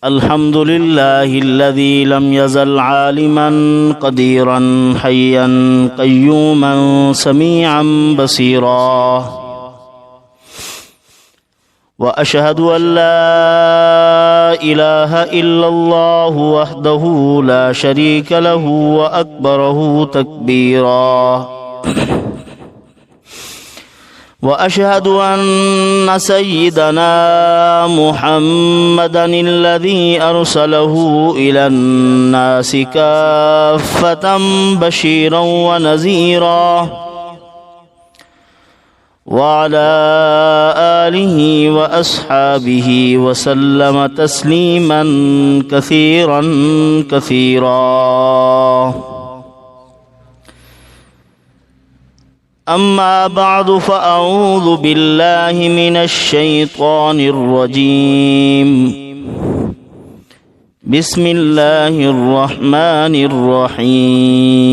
الحمد لله الذي لم يزل عالما قديرا حيا قيوما سميعا بصيرا، وأشهد أن لا إله إلا الله وحده لا شريك له وأكبره تكبيرا، وأشهد أن سيدنا محمدا الذي أرسله إلى الناس كافة بشيرا ونذيرا، وعلى آله وأصحابه وسلم تسليما كثيرا كثيرا. أما بعد، فأعوذ بالله من الشيطان الرجيم. بسم الله الرحمن الرحيم.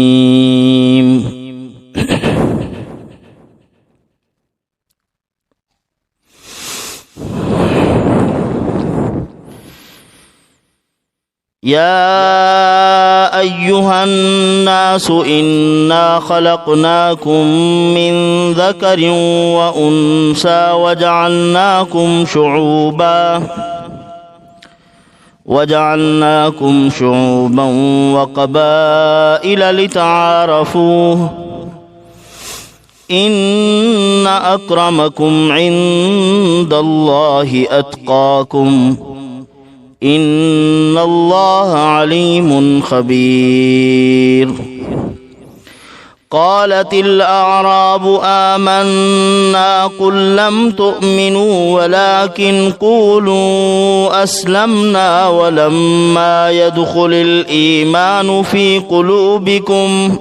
يا أيها الناس إنا خلقناكم من ذكر وأنثى وجعلناكم شعوبا وقبائل لتعارفوا إن أكرمكم عند الله أتقاكم إن الله عليم خبير. قالت الأعراب آمنا قل لم تؤمنوا ولكن قولوا أسلمنا ولما يدخل الإيمان في قلوبكم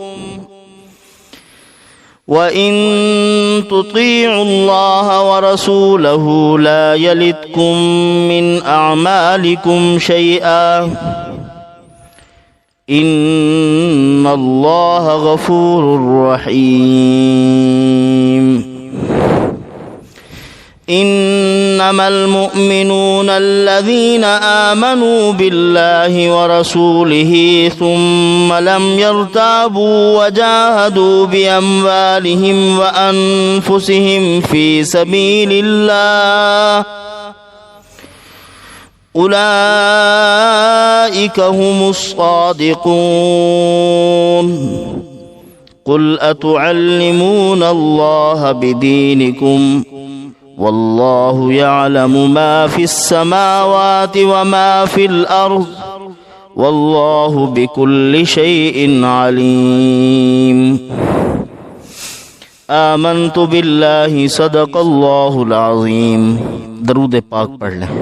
وإن تطيعوا الله ورسوله لا يلتكم من أعمالكم شيئا إن الله غفور رحيم. إنما المؤمنون الذين آمنوا بالله ورسوله ثم لم يرتابوا وجاهدوا بأموالهم وأنفسهم في سبيل الله أولئك هم الصادقون. قل أتعلمون الله بدينكم والله يعلم ما في السماوات وما في الأرض والله بكل شيء عليم. آمنت بالله صدق الله العظيم. درود پاک پڑھ لیں.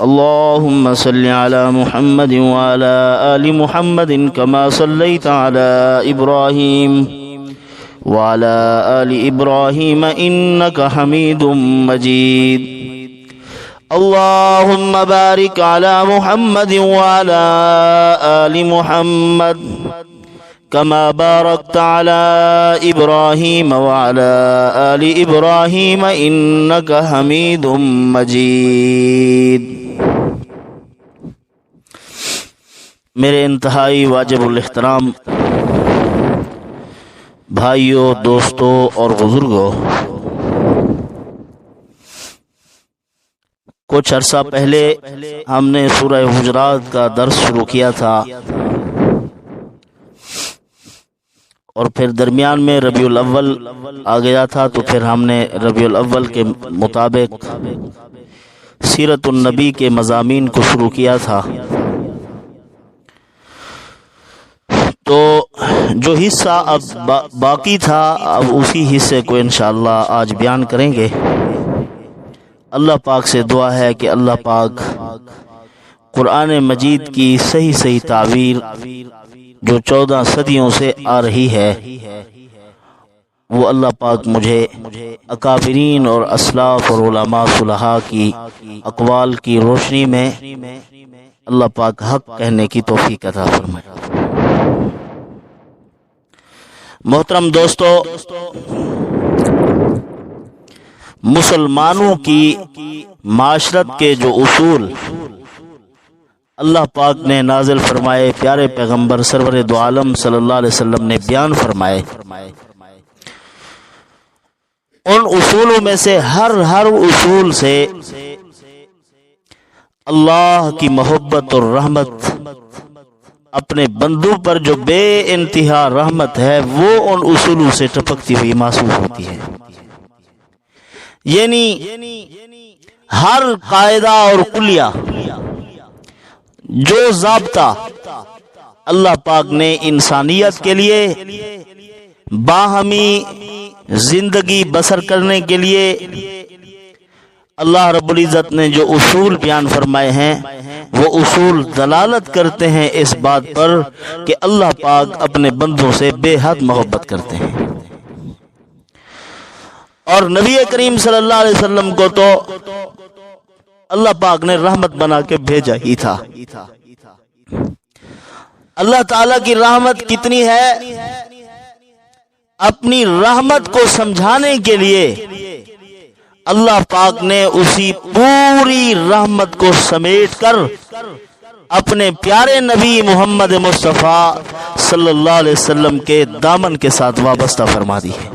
اللهم صل على محمد وعلى آل محمد كما صليت على إبراهيم وعلى آل إبراهيم إنك حميد مجيد. اللهم بارك على محمد وعلى آل محمد كما باركت على إبراهيم وعلى آل إبراهيم إنك حميد مجيد. میرے انتہائی واجب الاحترام بھائیوں، دوستوں اور بزرگوں، کچھ عرصہ پہلے ہم نے سورہ حجرات کا درس شروع کیا تھا اور پھر درمیان میں ربیع الاول آ گیا تھا، تو پھر ہم نے ربیع الاول کے مطابق سیرت النبی کے مضامین کو شروع کیا تھا. تو جو حصہ اب باقی تھا، اب اسی حصے کو انشاءاللہ آج بیان کریں گے. اللہ پاک سے دعا ہے کہ اللہ پاک قرآن مجید کی صحیح تعبیر جو 14 صدیوں سے آ رہی ہے، وہ اللہ پاک مجھے اکابرین اور اسلاف اور علماء صلحاء کی اقوال کی روشنی میں اللہ پاک حق کہنے کی توفیق عطا فرمائے. محترم دوستو، مسلمانوں کی معاشرت کے جو اصول اللہ پاک نے نازل فرمائے، پیارے پیغمبر سرور دو عالم صلی اللہ علیہ وسلم نے بیان فرمائے، ان اصولوں میں سے ہر اصول سے اللہ کی محبت اور رحمت اپنے بندوں پر جو بے انتہا رحمت ہے وہ ان اصولوں سے ٹپکتی ہوئی محسوس ہوتی ہے۔ یعنی ہر قاعدہ اور کلیہ، جو ضابطہ اللہ پاک نے انسانیت کے لیے باہمی زندگی بسر کرنے کے لیے اللہ رب العزت نے جو اصول بیان فرمائے ہیں، وہ اصول دلالت کرتے ہیں اس بات پر کہ اللہ پاک اپنے بندوں سے بے حد محبت کرتے ہیں۔ اور نبی کریم صلی اللہ علیہ وسلم کو تو اللہ پاک نے رحمت بنا کے بھیجا ہی تھا۔ اللہ تعالی کی رحمت کتنی ہے، اپنی رحمت کو سمجھانے کے لیے اللہ پاک نے اسی پوری رحمت کو سمیٹ کر اپنے پیارے نبی محمد مصطفیٰ صلی اللہ علیہ وسلم کے دامن کے ساتھ وابستہ فرما دی ہے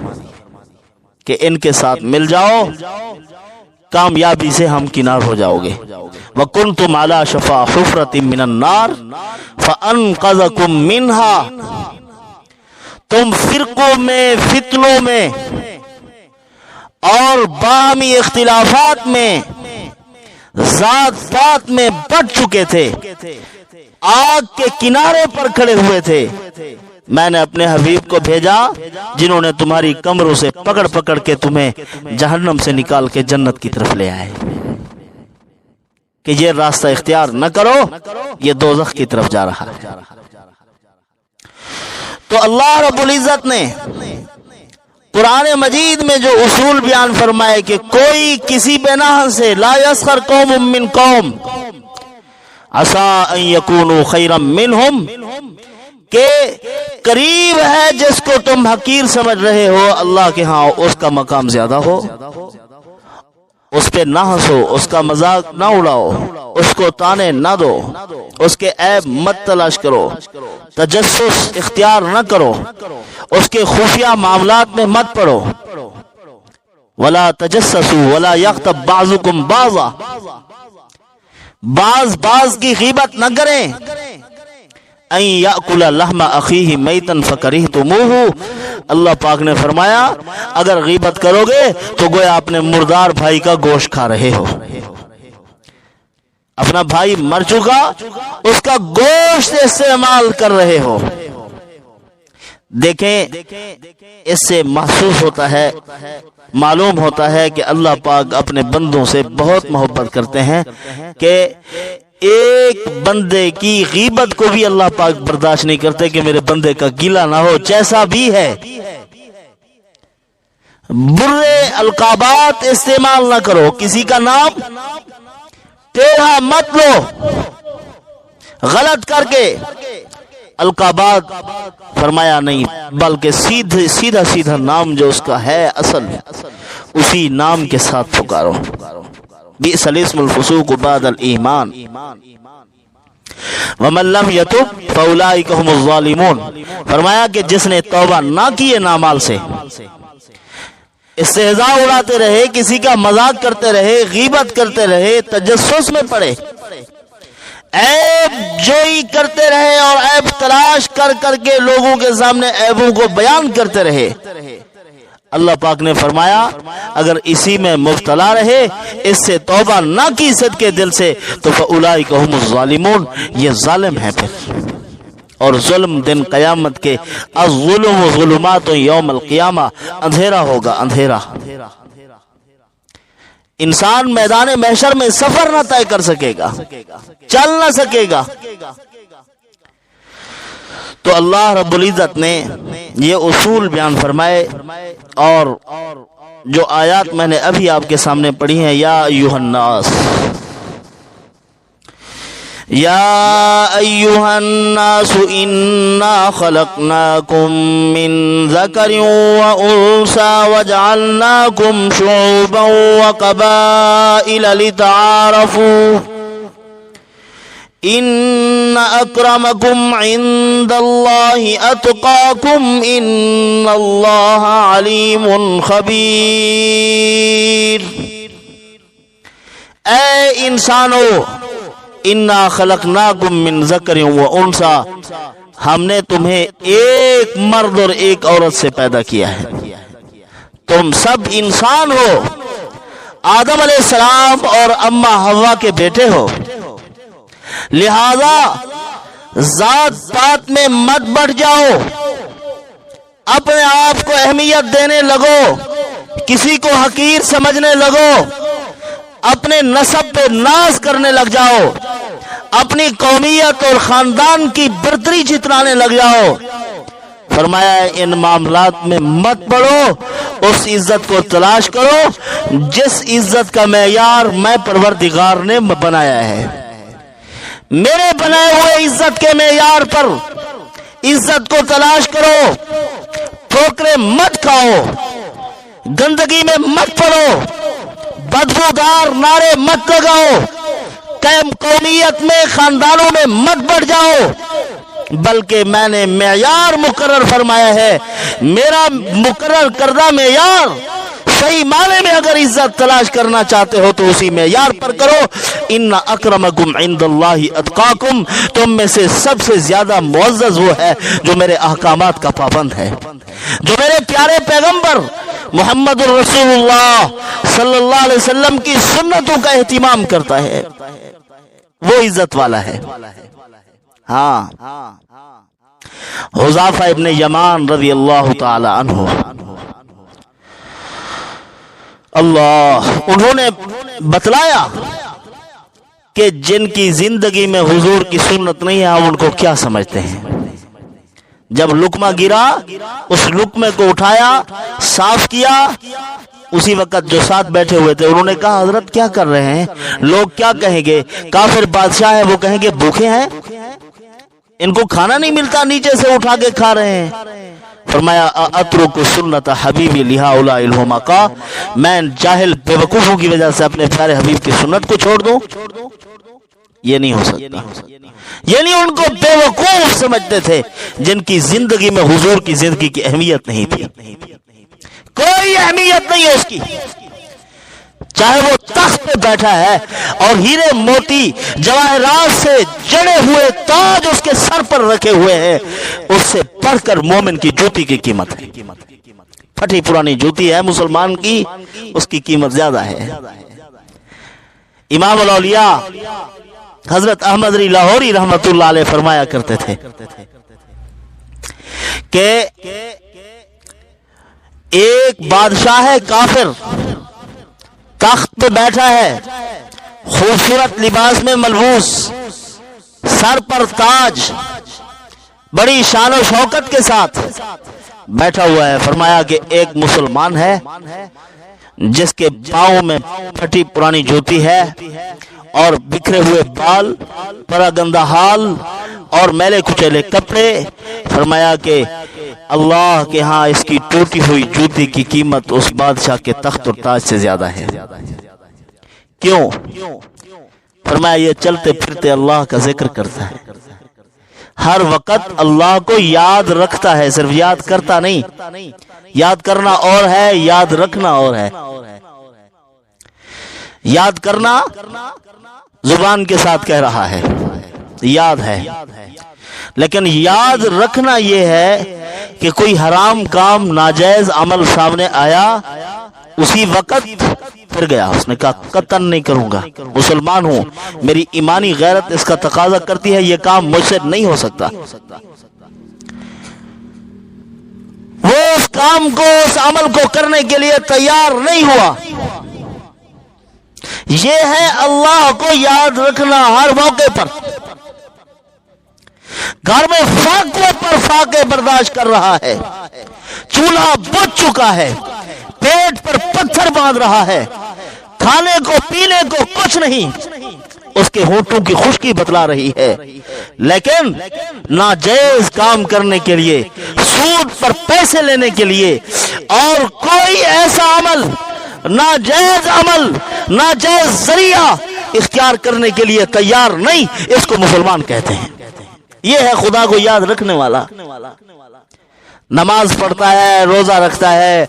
کہ ان کے ساتھ مل جاؤ، کامیابی سے ہمکنار ہو جاؤ گے۔ وَكُنْتُمْ عَلَى شَفَا حُفْرَةٍ مِّنَ النَّارِ فَأَنْقَذَكُم مِّنْهَا، تم فرقوں میں، فتنوں میں اور باہمی اختلافات میں، ذات پات میں بٹ چکے تھے، آگ کے کنارے پر کھڑے ہوئے تھے، میں نے اپنے حبیب کو بھیجا جنہوں نے تمہاری کمروں سے پکڑ پکڑ کے تمہیں جہنم سے نکال کے جنت کی طرف لے آئے کہ یہ راستہ اختیار نہ کرو، یہ دوزخ کی طرف جا رہا ہے۔ تو اللہ رب العزت نے قرآن مجید میں جو اصول بیان فرمائے کہ کوئی کسی بناہ سے لا یسخر قوم من قوم عسیٰ ان یکونوا خیرا منہم، کہ قریب ہے جس کو تم حقیر سمجھ رہے ہو اللہ کے ہاں اس کا مقام زیادہ ہو، اس پہ نہ ہنسو، اس کا مذاق نہ اڑاؤ، اس کو تانے نہ دو، اس کے عیب مت تلاش کرو، تجسس اختیار نہ کرو، اس کے خفیہ معاملات میں مت پڑو، ولا تجسسوا ولا یغتب بعضکم بعضا، بعض کی غیبت نہ کریں، ان یاکل لحم اخیہ میتا فکرہتموہ، اللہ پاک نے فرمایا اگر غیبت کرو گے تو گویا اپنے مردار بھائی کا گوشت کھا رہے ہو، اپنا بھائی مر چکا اس کا گوشت استعمال کر رہے ہو۔ دیکھیں اس سے محسوس ہوتا ہے، معلوم ہوتا ہے کہ اللہ پاک اپنے بندوں سے بہت محبت کرتے ہیں کہ ایک بندے کی غیبت کو بھی اللہ پاک برداشت نہیں کرتے کہ میرے بندے کا گیلا نہ ہو، جیسا بھی ہے۔ برے القابات استعمال نہ کرو، کسی کا نام ٹیڑھا مت لو، غلط کر کے القابات فرمایا نہیں، بلکہ سیدھا نام جو اس کا ہے اصل، اسی نام کے ساتھ پکارو۔ بئس الاسم الفسوق بعد الایمان ومن لم یتب فاولئک هم الظالمون، فرمایا کہ جس نے توبہ نہ کیے نامال سے، استہزاء اڑاتے رہے، کسی کا مذاق کرتے رہے، غیبت کرتے رہے، تجسس میں پڑے، عیب جوئی کرتے رہے اور عیب تلاش کر کر کے لوگوں کے سامنے عیبوں کو بیان کرتے رہے، اللہ پاک نے فرمایا اگر اسی میں مبتلا رہے، اس سے توبہ نہ کی صدقے دل سے، تو فاولئک هم الظالمون، یہ ظالم ہے پھر۔ اور ظلم دن قیامت کے الظلم ظلمات یوم القیامہ، اندھیرا ہوگا اندھیرا، انسان میدان محشر میں سفر نہ طے کر سکے گا، چل نہ سکے گا۔ تو اللہ رب العزت نے یہ اصول بیان فرمائے، اور جو آیات میں نے ابھی آپ کے سامنے پڑھی ہیں، یا ایھا الناس، یا ایھا الناس انا خلقناکم من ذکر وانثی وجعلناکم شعوبا وقبائل لتعارفوا ان اکرمکم عند اللہ اتقاکم ان اللہ علیم خبیر۔ اے انسانو، انا خلقناکم من ذکر و انثی، ہم نے تمہیں ایک مرد اور ایک عورت سے پیدا کیا ہے، تم سب انسان ہو، آدم علیہ السلام اور اماں حوا کے بیٹے ہو، لہذا ذات پات میں مت بڑھ جاؤ، اپنے آپ کو اہمیت دینے لگو، کسی کو حقیر سمجھنے لگو، اپنے نسب پہ ناز کرنے لگ جاؤ، اپنی قومیت اور خاندان کی برتری جتلانے لگ جاؤ۔ فرمایا ان معاملات میں مت پڑو، اس عزت کو تلاش کرو جس عزت کا معیار میں پروردگار نے بنایا ہے۔ میرے بنائے ہوئے عزت کے معیار پر عزت کو تلاش کرو، ٹھوکریں مت کھاؤ، گندگی میں مت پڑو، بدبودار نعرے مت لگاؤ، قومیت میں خاندانوں میں مت بڑھ جاؤ، بلکہ میں نے معیار مقرر فرمایا ہے، میرا مقرر کردہ معیار، صحیح معنی میں اگر عزت تلاش کرنا چاہتے ہو تو اسی معیار پر کرو۔ ان اکرمکم عند اللہ اتقاکم، تم میں سے سب سے زیادہ معزز وہ ہے جو میرے احکامات کا پابند ہے، جو میرے پیارے پیغمبر محمد الرسول اللہ صلی اللہ علیہ وسلم کی سنتوں کا اہتمام کرتا ہے، وہ عزت والا ہے۔ ہاں، حذیفہ ابن یمان رضی اللہ تعالی عنہ، انہوں نے بتلایا کہ جن کی زندگی میں حضور کی سنت نہیں ہے ہم ان کو کیا سمجھتے ہیں۔ جب لقمہ گرا، اس لقمے کو اٹھایا، صاف کیا، اسی وقت جو ساتھ بیٹھے ہوئے تھے انہوں نے کہا حضرت کیا کر رہے ہیں، لوگ کیا کہیں گے، کافر بادشاہ ہے وہ کہیں گے بھوکے ہیں، ان کو کھانا نہیں ملتا، نیچے سے اٹھا کے کھا رہے ہیں۔ فرمایا اترک سنت حبیبی لہؤلاء الحمقاء، میں جاہل بے وقوفوں کی وجہ سے اپنے پیارے حبیب کی سنت کو چھوڑ دوں، یہ نہیں ہو سکتا۔ یعنی ان کو بے وقوف سمجھتے تھے جن کی زندگی میں حضور کی زندگی کی اہمیت نہیں تھی، کوئی اہمیت نہیں ہے اس کی، چاہے وہ تخت پہ بیٹھا ہے اور ہیرے موتی جواہرات سے جڑے ہوئے تاج اس کے سر پر رکھے ہوئے ہیں، اس سے بڑھ کر مومن کی جوتی کی قیمت ہے۔ پھٹی پرانی جوتی ہے مسلمان کی، اس کی قیمت زیادہ ہے۔ امام الاولیاء حضرت احمد علی لاہوری رحمت اللہ علیہ فرمایا کرتے تھے کہ ایک بادشاہ ہے کافر، تخت پہ بیٹھا ہے، خوبصورت لباس میں ملبوس، سر پر تاج، بڑی شان و شوکت کے ساتھ بیٹھا ہوا ہے۔ فرمایا کہ ایک مسلمان ہے جس کے پاؤں میں پھٹی پرانی جوتی ہے اور بکھرے ہوئے بال، پرا گندہ حال اور میلے کچیلے کپڑے۔ فرمایا کہ اللہ کے ہاں اس کی ٹوٹی ہوئی جوتی کی قیمت اس بادشاہ کے تخت اور تاج سے زیادہ ہے۔ کیوں؟ فرمایا یہ چلتے پھرتے اللہ کا ذکر کرتا ہے، ہر وقت اللہ کو یاد رکھتا ہے، صرف یاد کرتا نہیں، یاد کرنا اور ہے، یاد رکھنا اور ہے۔ یاد کرنا زبان کے ساتھ کہہ رہا ہے یاد ہے، لیکن یاد رکھنا یہ ہے کہ کوئی حرام کام، ناجائز عمل سامنے آیا، اسی وقت پھر گیا، اس نے کہا قطعاً نہیں کروں گا، مسلمان ہوں، میری ایمانی غیرت اس کا تقاضا کرتی ہے، یہ کام مجھ سے نہیں ہو سکتا۔ وہ اس کام کو، اس عمل کو کرنے کے لیے تیار نہیں ہوا۔ یہ ہے اللہ کو یاد رکھنا ہر موقع پر۔ گھر میں فاقے پر فاقے برداشت کر رہا ہے، چولہا بجھ چکا ہے، پیٹ پر پتھر باندھ رہا ہے، کھانے کو پینے کو کچھ نہیں، اس کے ہونٹوں کی خشکی بتلا رہی ہے، لیکن ناجائز کام کرنے کے لیے، سود پر پیسے لینے کے لیے اور کوئی ایسا عمل، ناجائز عمل، ناجائز ذریعہ اختیار کرنے کے لیے تیار نہیں، اس کو مسلمان کہتے ہیں۔ یہ ہے خدا کو یاد رکھنے والا، نماز پڑھتا ہے، روزہ رکھتا ہے،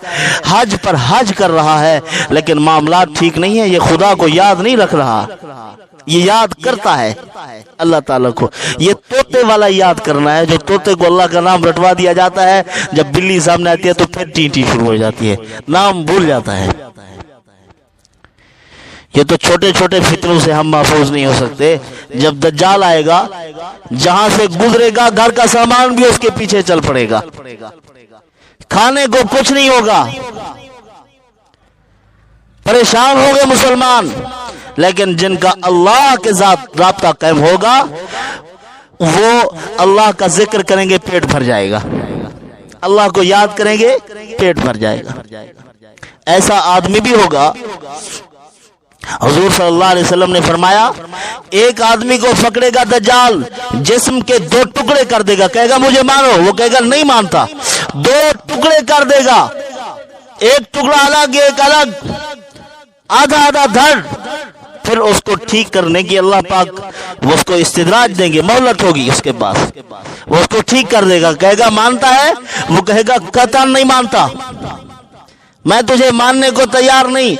حج پر حج کر رہا ہے، لیکن معاملات ٹھیک نہیں ہے، یہ خدا کو یاد نہیں رکھ رہا، یہ یاد کرتا ہے اللہ تعالیٰ کو۔ یہ طوطے والا یاد کرنا ہے، جو طوطے کو اللہ کا نام رٹوا دیا جاتا ہے، جب بلی سامنے آتی ہے تو پھر ٹی شروع ہو جاتی ہے، نام بھول جاتا ہے۔ یہ تو چھوٹے چھوٹے فتنوں سے ہم محفوظ نہیں ہو سکتے۔ جب دجال آئے گا، جہاں سے گزرے گا گھر کا سامان بھی اس کے پیچھے چل پڑے گا، کھانے کو کچھ نہیں ہوگا، پریشان ہوں گے مسلمان۔ لیکن جن کا اللہ کے ساتھ رابطہ قائم ہوگا، وہ اللہ کا ذکر کریں گے، پیٹ بھر جائے گا، اللہ کو یاد کریں گے، پیٹ بھر جائے گا۔ ایسا آدمی بھی ہوگا، حضور صلی اللہ علیہ وسلم نے فرمایا، ایک آدمی کو پکڑے گا دجال، جسم کے 2 ٹکڑے کر دے گا، کہے گا مجھے مانو، وہ کہے گا نہیں مانتا، 2 ٹکڑے کر دے گا، ایک ٹکڑا الگ ایک الگ، آدھا آدھا دھڑ، پھر اس کو ٹھیک کرنے کی اللہ پاک وہ اس کو استدراج دیں گے، مہلت ہوگی اس کے پاس، وہ اس کو ٹھیک کر دے گا، کہے گا مانتا ہے، وہ کہے گا قطعاً نہیں مانتا، میں تجھے ماننے کو تیار نہیں،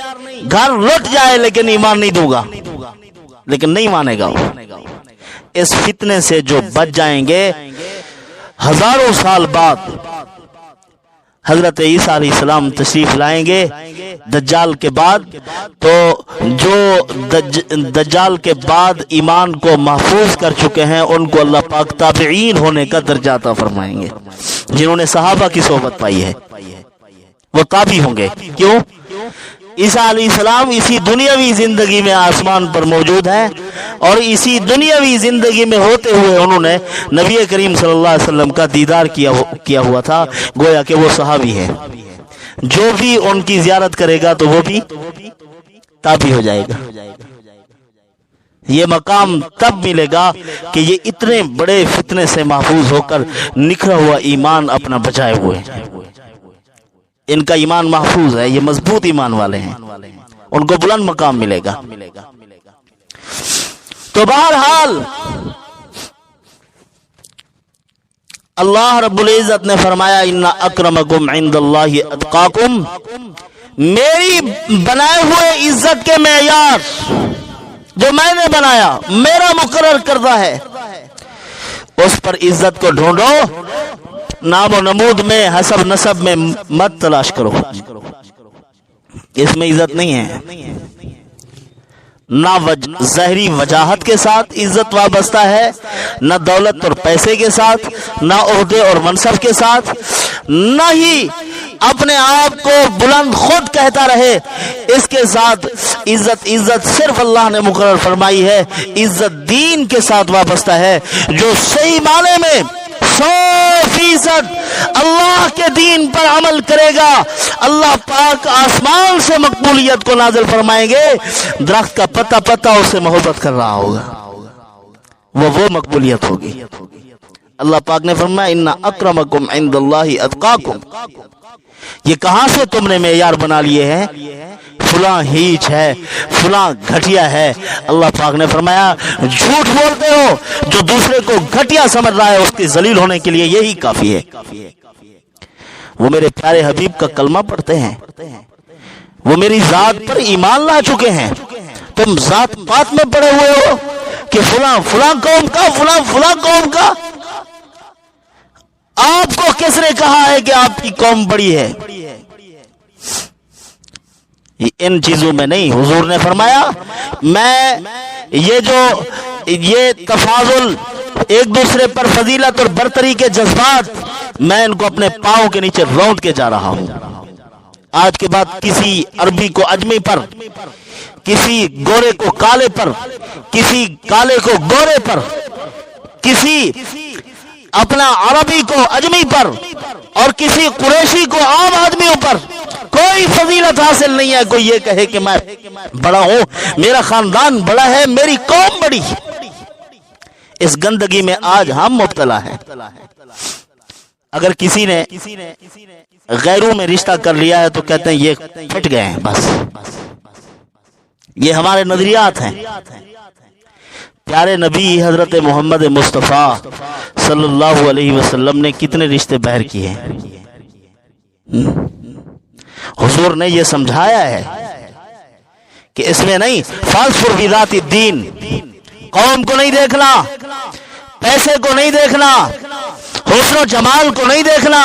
گھر لٹ جائے لیکن ایمان نہیں دوں گا، لیکن نہیں مانے گا۔ اس فتنے سے جو بچ جائیں گے، ہزاروں سال بعد حضرت عیسیٰ علیہ السلام تشریف لائیں گے دجال کے بعد، تو جو دجال کے بعد ایمان کو محفوظ کر چکے ہیں، ان کو اللہ پاک تابعین ہونے کا درجہ عطا فرمائیں گے، جنہوں نے صحابہ کی صحبت پائی ہے وہ تابعی ہوں گے۔ کیوں؟ عیسیٰ علیہ السلام اسی دنیاوی زندگی میں آسمان پر موجود ہیں، اور اسی دنیاوی زندگی میں ہوتے ہوئے انہوں نے نبی کریم صلی اللہ علیہ وسلم کا دیدار کیا ہوا تھا، گویا کہ وہ صحابی ہے۔ جو بھی ان کی زیارت کرے گا تو وہ بھی تابعی ہو جائے گا۔ یہ مقام تب ملے گا کہ یہ اتنے بڑے فتنے سے محفوظ ہو کر نکھرا ہوا ایمان اپنا بچائے ہوئے ہیں، ان کا ایمان محفوظ ہے، یہ مضبوط ایمان والے ہیں، ان کو بلند مقام ملے گا۔ تو بہرحال اللہ رب العزت نے فرمایا، ان اکرمکم عند اللہ اتقاکم، میری بنائے ہوئے عزت کے معیار جو میں نے بنایا، میرا مقرر کردہ ہے، اس پر عزت کو ڈھونڈو، نام و نمود میں، حسب نسب میں مت تلاش کرو، اس میں عزت نہیں ہے۔ نہ ظاہری وجاہت کے ساتھ عزت وابستہ ہے، نہ دولت اور پیسے کے ساتھ، نہ عہدے اور منصب کے ساتھ، نہ ہی اپنے آپ کو بلند خود کہتا رہے، اس کے ساتھ عزت صرف اللہ نے مقرر فرمائی ہے، عزت دین کے ساتھ وابستہ ہے۔ جو صحیح معنی میں 100% اللہ کے دین پر عمل کرے گا، اللہ پاک آسمان سے مقبولیت کو نازل فرمائیں گے، درخت کا پتا اسے محبت کر رہا ہوگا، وہ مقبولیت ہوگی۔ اللہ پاک نے فرمایا، ان اکرمکم عند اللہ اتقاکم۔ یہ کہاں سے تم نے معیار بنا لیے ہیں؟ فلاں ہیچ ہے، فلاں گھٹیا ہے۔ اللہ پاک نے فرمایا، جھوٹ بولتے ہو، جو دوسرے کو گھٹیا سمجھ رہا ہے اس کے ذلیل ہونے کے لیے یہی کافی ہے۔ وہ میرے پیارے حبیب کا کلمہ پڑھتے ہیں، وہ میری ذات پر ایمان لا چکے ہیں، تم ذات پات میں پڑے ہوئے ہو کہ فلاں قوم کا، فلاں قوم کا۔ آپ کو کس نے کہا ہے کہ آپ کی قوم بڑی ہے؟ ان چیزوں میں نہیں۔ حضور نے فرمایا، میں یہ تفاضل، ایک دوسرے پر فضیلت اور برتری کے جذبات، میں ان کو اپنے پاؤں کے نیچے روند کے جا رہا ہوں۔ آج کے بعد کسی عربی کو اجمی پر، کسی گورے کو کالے پر، کسی کالے کو گورے پر، کسی اپنا عربی کو اجمی پر، اور کسی قریشی کو عام آدمیوں پر کوئی فضیلت حاصل نہیں ہے۔ کوئی یہ کہے کہ میں بڑا ہوں، میرا خاندان بڑا ہے، میری قوم بڑی۔ اس گندگی میں آج ہم مبتلا ہیں۔ اگر کسی نے غیروں میں رشتہ کر لیا ہے تو کہتے ہیں یہ پھٹ گئے ہیں، بس یہ ہمارے نظریات ہیں۔ پیارے نبی حضرت محمد مصطفیٰ صلی اللہ علیہ وسلم نے کتنے رشتے بہر کیے ہیں۔ حضور نے یہ سمجھایا ہے کہ اس میں نہیں، فاظفر بذات الدین، قوم کو نہیں دیکھنا، پیسے کو نہیں دیکھنا، حسن و جمال کو نہیں دیکھنا،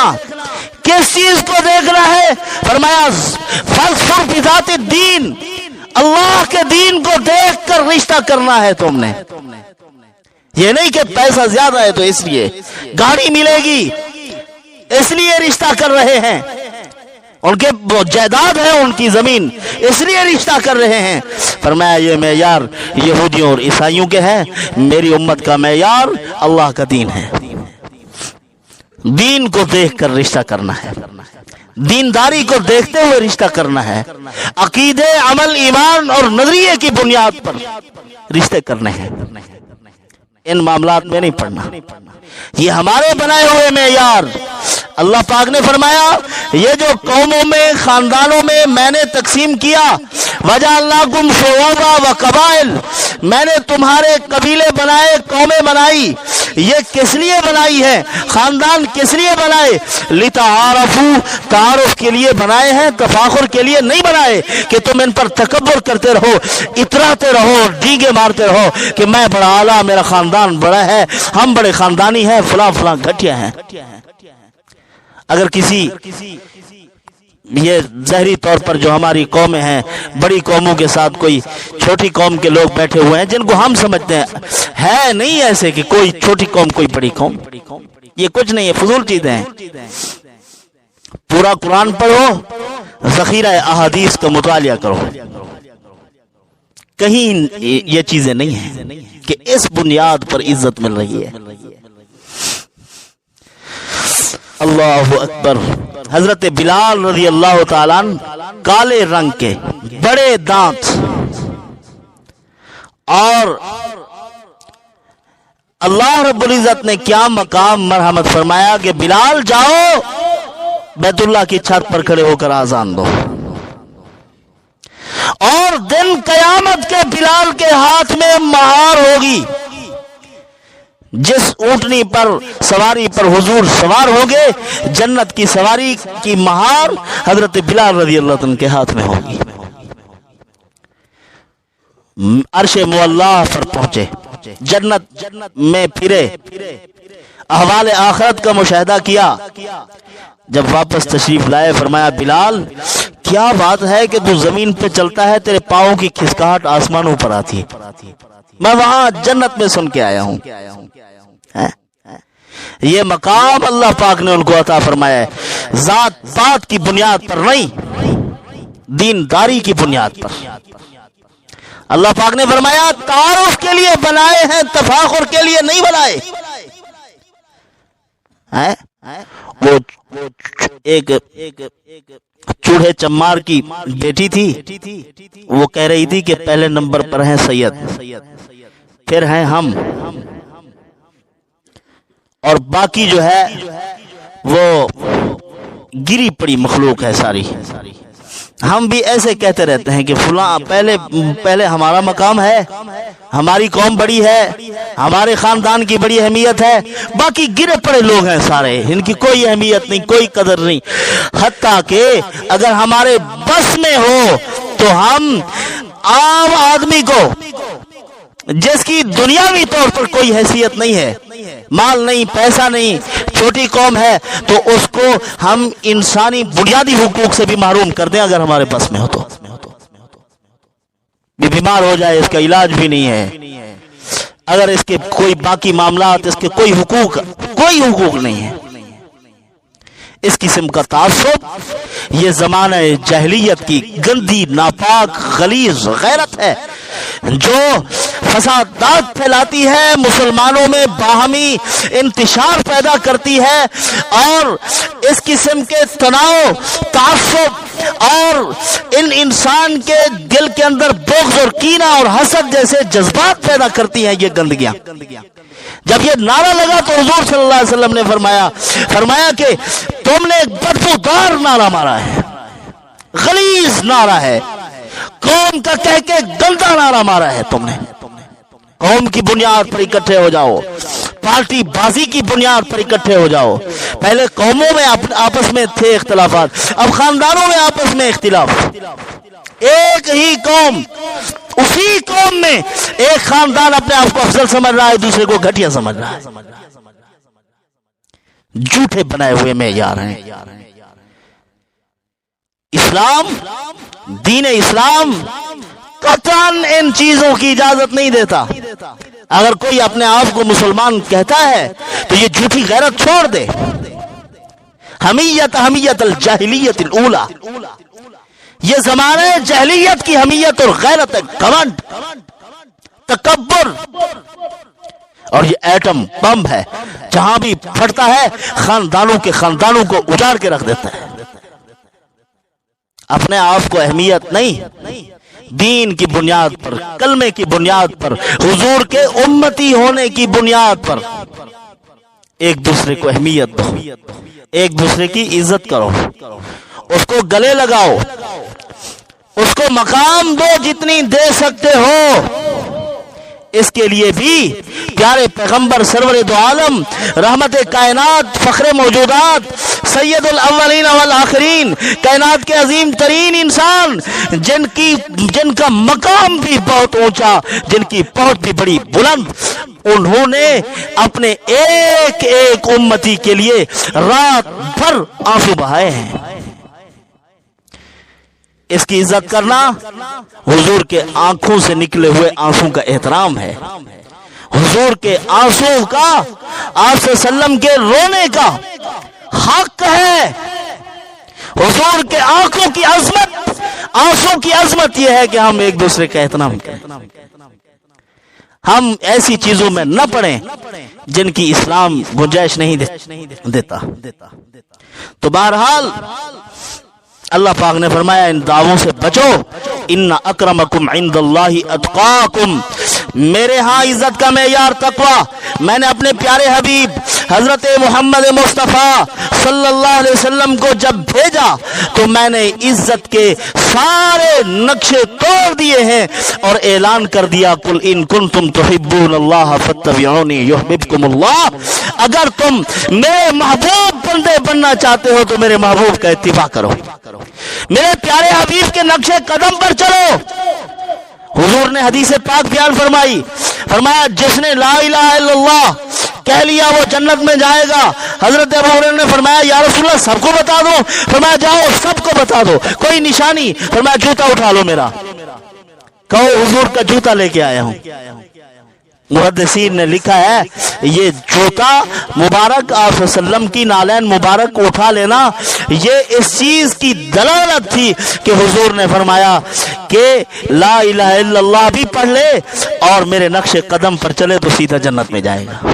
کس چیز کو دیکھنا ہے؟ فرمایا فاظفر بذات الدین، اللہ کے دین کو دیکھ کر رشتہ کرنا ہے تم نے۔ یہ نہیں کہ پیسہ زیادہ ہے تو اس لیے گاڑی ملے گی اس لیے رشتہ کر رہے ہیں، ان کے جائیداد ہے، ان کی زمین، اس لیے رشتہ کر رہے ہیں۔ فرمایا یہ معیار یہودیوں اور عیسائیوں کے ہیں، میری امت کا معیار اللہ کا دین ہے۔ دین کو دیکھ کر رشتہ کرنا ہے، دینداری کو دیکھتے ہوئے رشتہ کرنا ہے، عقیدے، عمل، ایمان اور نظریے کی بنیاد پر رشتے کرنے ہیں، ان معاملات میں نہیں پڑنا۔ یہ ہمارے بنائے ہوئے معیار۔ اللہ پاک نے فرمایا یہ جو قوموں میں، خاندانوں میں نے تقسیم کیا، وَجَعَلْنَاكُمْ شُعُوبًا وَقَبَائِلَ، میں نے تمہارے قبیلے بنائے، قومیں بنائی، یہ کس لیے بنائی ہے؟ خاندان کس لیے بنائے؟ لِتَعَارَفُوا، تعارف کے لیے بنائے ہیں، تفاخر کے لیے نہیں بنائے کہ تم ان پر تکبر کرتے رہو، اتراتے رہو، ڈینگے مارتے رہو کہ میں بڑا اعلیٰ، میرا خاندان بڑا ہے، ہم بڑے خاندانی ہیں، فلاں فلاں گھٹیا ہیں۔ اگر کسی یہ ظاہری طور پر جو ہماری قومیں ہیں، بڑی قوموں کے ساتھ کوئی چھوٹی قوم کے لوگ بیٹھے ہوئے ہیں جن کو ہم سمجھتے ہیں، ہے نہیں ایسے کہ کوئی چھوٹی قوم کوئی بڑی قوم، یہ کچھ نہیں ہے، فضول چیزیں ہیں۔ پورا قرآن پڑھو، ذخیرہ احادیث کا مطالعہ کرو، کہیں یہ چیزیں نہیں ہیں کہ اس بنیاد پر عزت مل رہی ہے۔ اللہ اکبر۔ حضرت بلال رضی اللہ تعالیٰ عنہ کالے رنگ کے، بڑے دانت، اور اللہ رب العزت نے کیا مقام مرحمت فرمایا کہ بلال جاؤ بیت اللہ کی چھت پر کھڑے ہو کر اذان دو، اور دن قیامت کے بلال کے ہاتھ میں مہار ہوگی۔ جس اونٹنی پر سواری پر حضور سوار ہوگے، جنت کی سواری کی مہار حضرت بلال رضی اللہ عنہ کے ہاتھ میں ہوگی۔ عرش معلیٰ پر پہنچے، جنت میں پھرے، احوال آخرت کا مشاہدہ کیا۔ جب واپس تشریف لائے فرمایا بلال کیا بات ہے کہ تو زمین پہ چلتا ہے، تیرے پاؤں کی کھسکاہٹ آسمانوں پر آتی ہے، میں وہاں جنت میں سن کے آیا ہوں۔ یہ مقام اللہ پاک نے ان کو عطا فرمایا ہے، ذات پات کی بنیاد پر نہیں، دینداری کی بنیاد پر۔ اللہ پاک نے فرمایا تعارف کے لیے بنائے ہیں، تفاخر کے لیے نہیں بنائے۔ وہ ایک چوڑے چمار کی بیٹی تھی، وہ کہہ رہی تھی کہ پہلے نمبر پر ہیں سید، پھر ہیں ہم، اور باقی جو ہے وہ گری پڑی مخلوق ہے ساری۔ ہم بھی ایسے کہتے رہتے ہیں کہ فلاں پہلے ہمارا مقام ہے، ہماری قوم بڑی ہے، ہمارے خاندان کی بڑی اہمیت ہے، باقی گرے پڑے لوگ ہیں سارے، ان کی کوئی اہمیت نہیں، کوئی قدر نہیں۔ حتیٰ کہ اگر ہمارے بس میں ہو تو ہم عام آدمی کو جس کی دنیاوی طور پر کوئی حیثیت نہیں ہے، مال نہیں، پیسہ نہیں، چھوٹی قوم ہے، تو اس کو ہم انسانی بنیادی حقوق سے بھی محروم کر دیں اگر ہمارے پاس میں ہو تو۔ بھی بیمار ہو جائے اس کا علاج بھی نہیں ہے، اگر اس کے کوئی باقی معاملات، اس کے کوئی حقوق نہیں ہے۔ اس قسم کا تعصب یہ زمانہ جاہلیت کی گندی، ناپاک، غلیظ غیرت ہے جو فسادات پھیلاتی ہے، مسلمانوں میں باہمی انتشار پیدا کرتی ہے، اور اس قسم کے تناؤ، تعصب اور انسان کے دل کے اندر بغض اور کینہ اور حسد جیسے جذبات پیدا کرتی ہیں یہ گندگیاں۔ جب یہ نعرہ لگا تو حضور صلی اللہ علیہ وسلم نے فرمایا کہ تم نے ایک بدبودار نعرہ مارا ہے، غلیظ نعرہ ہے، قوم کا کہہ کے گندا نعرہ مارا ہے تم نے. قوم کی بنیاد پر اکٹھے ہو جاؤ, پارٹی بازی کی بنیاد پر اکٹھے ہو جاؤ. پہلے قوموں میں آپس میں تھے اختلافات, اب خاندانوں میں آپس میں اختلاف. ایک ہی قوم, اسی قوم میں ایک خاندان اپنے آپ کو افضل سمجھ رہا ہے, دوسرے کو گھٹیا سمجھ رہا ہے. جھوٹے بنائے ہوئے معیار ہیں. اسلام, دین اسلام قطعاً ان چیزوں کی اجازت نہیں دیتا. اگر کوئی اپنے آپ کو مسلمان کہتا ہے تو یہ جھوٹی غیرت چھوڑ دے. حمیت الجاہلیت الاولی, یہ زمانہ جاہلیت کی حمیت اور غیرت ہے, گھمنڈ, تکبر. اور یہ ایٹم بم ہے, جہاں بھی پھٹتا ہے خاندانوں کو اجاڑ کے رکھ دیتا ہے. اپنے آپ کو اہمیت نہیں, دین کی بنیاد پر, کلمے کی بنیاد پر, حضور کے امتی ہونے کی بنیاد پر ایک دوسرے کو اہمیت دو, ایک دوسرے کی عزت کرو, اس کو گلے لگاؤ, اس کو مقام دو جتنی دے سکتے ہو. اس کے لیے بھی پیارے پیغمبر سرور دو عالم, رحمت کائنات, فخر موجودات, سید الاولین والآخرین, کائنات کے عظیم ترین انسان, جن کا مقام بھی بہت اونچا, جن کی پہنچ بھی بڑی بلند, انہوں نے اپنے ایک ایک امتی کے لیے رات بھر آنسو بہائے ہیں. اس کی عزت کرنا حضور کے آنکھوں سے نکلے ہوئے آنسوں کا احترام ہے. حضور کے آنسو کا, آپ صلی اللہ علیہ وسلم کے رونے کا حق ہے. حضور کے آنکھوں کی عظمت, آنسوں کی عظمت یہ ہے کہ ہم ایک دوسرے کا احترام کریں. ہم ایسی چیزوں میں نہ پڑیں جن کی اسلام گنجائش نہیں دیتا. تو بہرحال اللہ پاک نے فرمایا ان دعووں سے بچو. ان اکرمکم عند اللہ اتقاکم, میرے ہاں عزت کا معیار تقوی. میں نے اپنے پیارے حبیب حضرت محمد مصطفیٰ صلی اللہ علیہ وسلم کو جب بھیجا تو میں نے عزت کے سارے نقشے توڑ دیے ہیں اور اعلان کر دیا, قل ان کنتم تحبون اللہ فاتبعونی یحببکم اللہ. اگر تم میرے محبوب بندے بننا چاہتے ہو تو میرے محبوب کا اتباع کرو, میرے پیارے حبیب کے نقش قدم پر چلو. حضور نے حدیث پاک بیان فرمایا جس نے لا الہ الا اللہ کہہ لیا وہ جنت میں جائے گا. حضرت ابو ہریرہ نے فرمایا یا رسول اللہ سب کو بتا دو. فرمایا جاؤ سب کو بتا دو, کوئی نشانی. فرمایا جوتا اٹھا لو میرا, کہو حضور کا جوتا لے کے آیا ہوں. محدثین نے لکھا ہے یہ جوتا مبارک آپ صلی اللہ علیہ وسلم کی نالین مبارک اٹھا لینا یہ اس چیز کی دلالت تھی کہ حضور نے فرمایا کہ لا الہ الا اللہ بھی پڑھ لے اور میرے نقش قدم پر چلے تو سیدھا جنت میں جائے گا.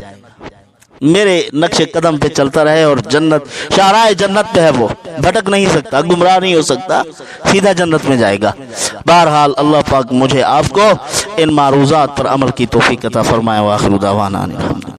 میرے نقش قدم پہ چلتا رہے اور جنت, شاہراہ جنت پہ ہے, وہ بھٹک نہیں سکتا, گمراہ نہیں ہو سکتا, سیدھا جنت میں جائے گا. بہرحال اللہ پاک مجھے آپ کو ان معروضات پر عمل کی توفیق عطا فرمائے. وآخر دعوانا